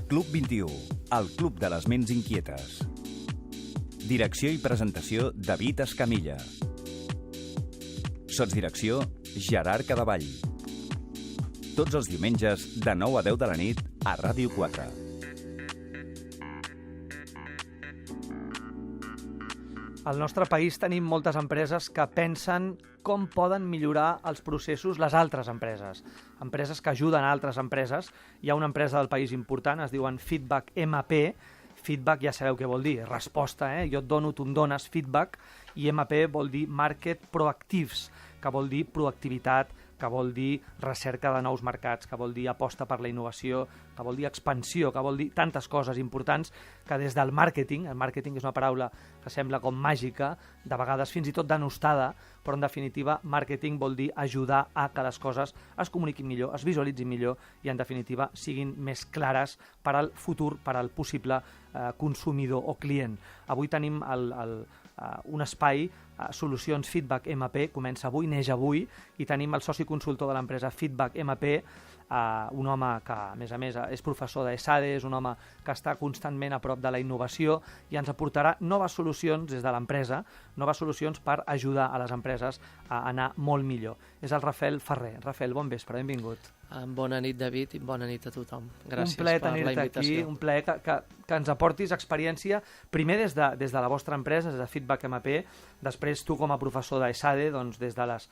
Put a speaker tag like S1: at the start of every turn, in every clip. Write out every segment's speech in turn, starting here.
S1: Club 21, el club de les ments inquietes. Direcció i presentació, David Escamilla. Sotsdirecció, Gerard Cadavall. Tots els diumenges, de 9 a 10 de la nit, a Ràdio 4.
S2: Al nostre país tenim moltes empreses que pensen com poden millorar els processos les altres empreses. Empreses que ajuden a altres empreses. Hi ha una empresa del país important, es diuen Feedback MP. Feedback ja sabeu què vol dir, resposta, Jo et dono, tu em dones feedback, i MP vol dir Market Proactives, que vol dir proactivitat, que vol dir recerca de nous mercats, que vol dir aposta per la innovació, que vol dir expansió, que vol dir tantes coses importants que des del màrqueting, el màrqueting és una paraula que sembla com màgica, de vegades fins i tot denostada, però en definitiva màrqueting vol dir ajudar a que les coses es comuniquin millor, es visualitzin millor i en definitiva siguin més clares per al futur, per al possible consumidor o client. Avui tenim un espai, Solucions Feedback MP, comença avui, neix avui, i tenim el soci consultor de l'empresa Feedback MP, un home que, a més, és professor d'ESADE, és un home que està constantment a prop de la innovació i ens aportarà noves solucions des de l'empresa, noves solucions per ajudar a les empreses a anar molt millor. És el Rafael Ferrer. Rafael, bon vespre, benvingut.
S3: Bona nit, David, i bona nit a tothom. Gràcies
S2: per la invitació. Un plaer
S3: tenir-te
S2: aquí, un plaer que ens aportis experiència, primer des de la vostra empresa, des de Feedback MP, després tu com a professor d'ESADE, doncs des de les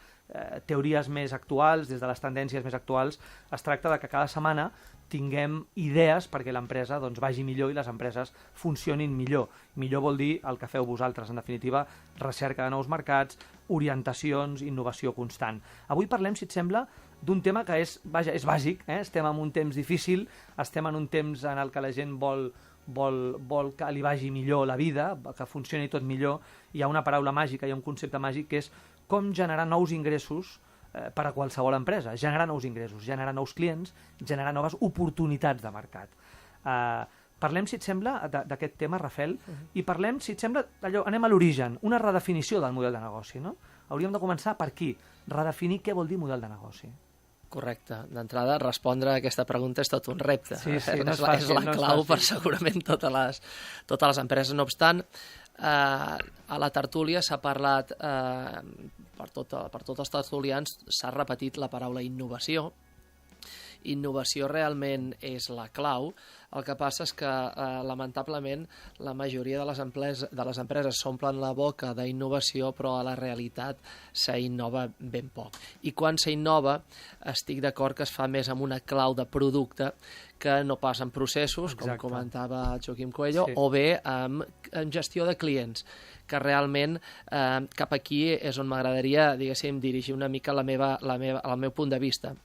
S2: teories més actuals, des de les tendències més actuals, es tracta de que cada setmana tinguem idees perquè l'empresa vagi millor i les empreses funcionin millor. Millor vol dir el que feu vosaltres, en definitiva, recerca de nous mercats, orientacions, innovació constant. Avui parlem, si et sembla, d'un tema que és bàsic, estem en un temps difícil, estem en un temps en el que la gent vol que li vagi millor la vida, que funcioni tot millor. Hi ha una paraula màgica, hi ha un concepte màgic que és com generar nous ingressos per a qualsevol empresa, generar nous ingressos, generar nous clients, generar noves oportunitats de mercat. Parlem, si et sembla, d'aquest tema, Rafael, i parlem, si et sembla, anem a l'origen, una redefinició del model de negoci, no? Hauríem de començar per aquí, redefinir què vol dir model de negoci.
S3: Correcte. D'entrada, respondre a aquesta pregunta és tot un repte.
S2: Sí, no és fàcil.
S3: És la clau per segurament totes les empreses. No obstant, a la tertúlia s'ha parlat, per tots els tertulians s'ha repetit la paraula innovació. Innovació realment és la clau. El que passa és que, lamentablement, la majoria de les empreses s'omplen la boca d'innovació, però a la realitat s'innova ben poc. I quan s'innova, estic d'acord que es fa més amb una clau de producte que no pas en processos, com comentava Joaquim Coello, o bé en gestió de clients, que realment cap aquí és on m'agradaria, diguéssim, dirigir una mica el meu punt de vista.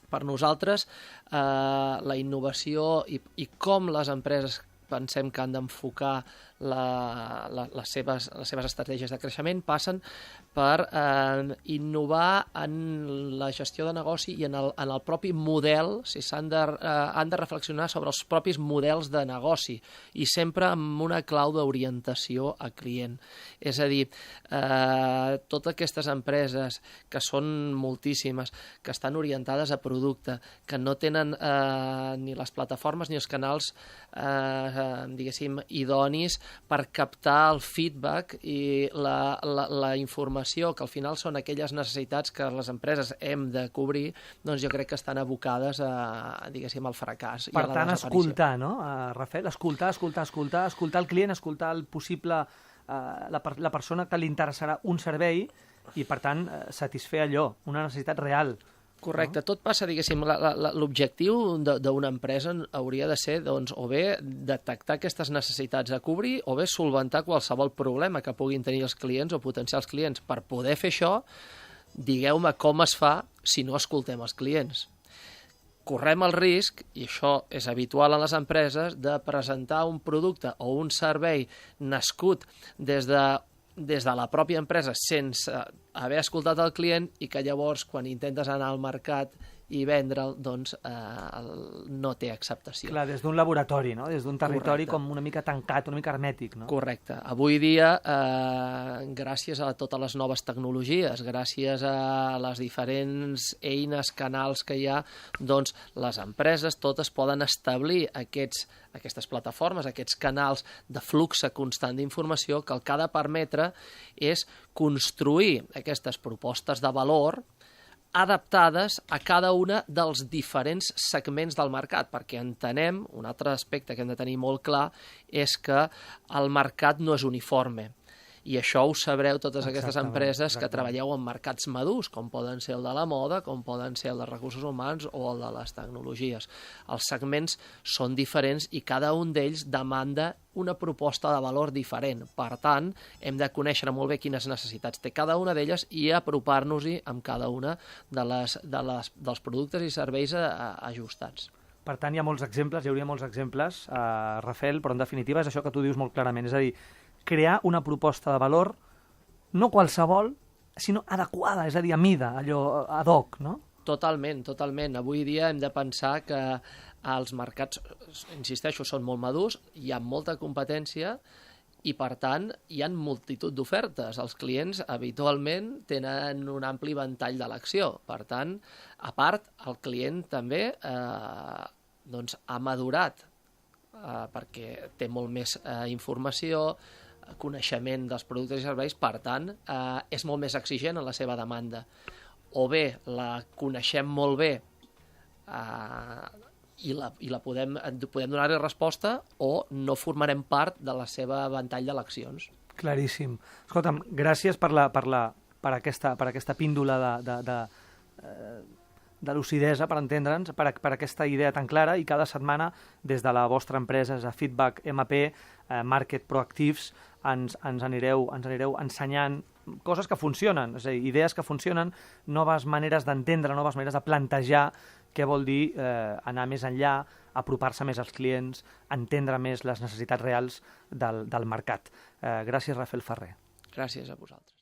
S3: Per nosaltres, la innovació i com les empreses pensem que han d'enfocar les seves estratègies de creixement passen per innovar en la gestió de negoci i en el propi model, han de reflexionar sobre els propis models de negoci i sempre amb una clau d'orientació a client. És a dir, totes aquestes empreses, que són moltíssimes, que estan orientades a producte, que no tenen ni les plataformes ni els canals diguéssim, idonis per captar el feedback i la informació, que al final són aquelles necessitats que les empreses hem de cobrir, doncs jo crec que estan abocades diguéssim, al fracàs.
S2: Per tant, escoltar, no, Rafael? Escoltar el client, escoltar el possible, la persona que li interessarà un servei i, per tant, satisfer allò, una necessitat real.
S3: Correcte. Tot passa, diguéssim, l'objectiu d'una empresa hauria de ser, doncs, o bé detectar aquestes necessitats a cobrir o bé solventar qualsevol problema que puguin tenir els clients o potencials clients. Per poder fer això, digueu-me com es fa si no escoltem els clients. Correm el risc, i això és habitual en les empreses, de presentar un producte o un servei nascut des de la pròpia empresa sense haver escoltat el client i que llavors quan intentes anar al mercat i vendre'l, doncs no té acceptació.
S2: Clar, des d'un laboratori, no? Des d'un territori
S3: Correcte.
S2: com una mica tancat, una mica hermètic, no?
S3: Correcte. Avui dia, gràcies a totes les noves tecnologies, gràcies a les diferents eines, canals que hi ha, doncs les empreses totes poden establir aquestes plataformes, aquests canals de flux constant d'informació que el que ha de permetre és construir aquestes propostes de valor adaptades a cada una dels diferents segments del mercat, perquè entenem, un altre aspecte que hem de tenir molt clar, és que el mercat no és uniforme. I això ho sabreu totes aquestes empreses que treballeu en mercats madurs, com poden ser el de la moda, com poden ser el de recursos humans o el de les tecnologies. Els segments són diferents i cada un d'ells demanda una proposta de valor diferent. Per tant, hem de conèixer molt bé quines necessitats té cada una d'elles i apropar-nos-hi amb cada una dels productes i serveis ajustats.
S2: Per tant, hi ha molts exemples, hi hauria molts exemples, Rafael, però en definitiva és això que tu dius molt clarament, és a dir, crear una proposta de valor no qualsevol, sinó adequada, és a dir, a mida, allò ad hoc, no?
S3: Totalment, totalment. Avui dia hem de pensar que els mercats, insisteixo, són molt madurs, hi ha molta competència i, per tant, hi ha multitud d'ofertes. Els clients habitualment tenen un ampli ventall d'elecció. Per tant, a part, el client també ha madurat perquè té molt més informació, coneixement dels productes i serveis, per tant, és molt més exigent en la seva demanda. O bé la coneixem molt bé i podem donar-hi resposta, o no formarem part de la seva ventall d'eleccions.
S2: Claríssim. Escolta'm, gràcies per aquesta píndola de lucidesa, per entendre'ns, per aquesta idea tan clara, i cada setmana, des de la vostra empresa, a Feedback MP, Market Proactives, ens anireu ensenyant coses que funcionen, és a dir, idees que funcionen, noves maneres d'entendre, noves maneres de plantejar què vol dir anar més enllà, apropar-se més als clients, entendre més les necessitats reals del mercat. Gràcies, Rafael Ferrer.
S3: Gràcies a vosaltres.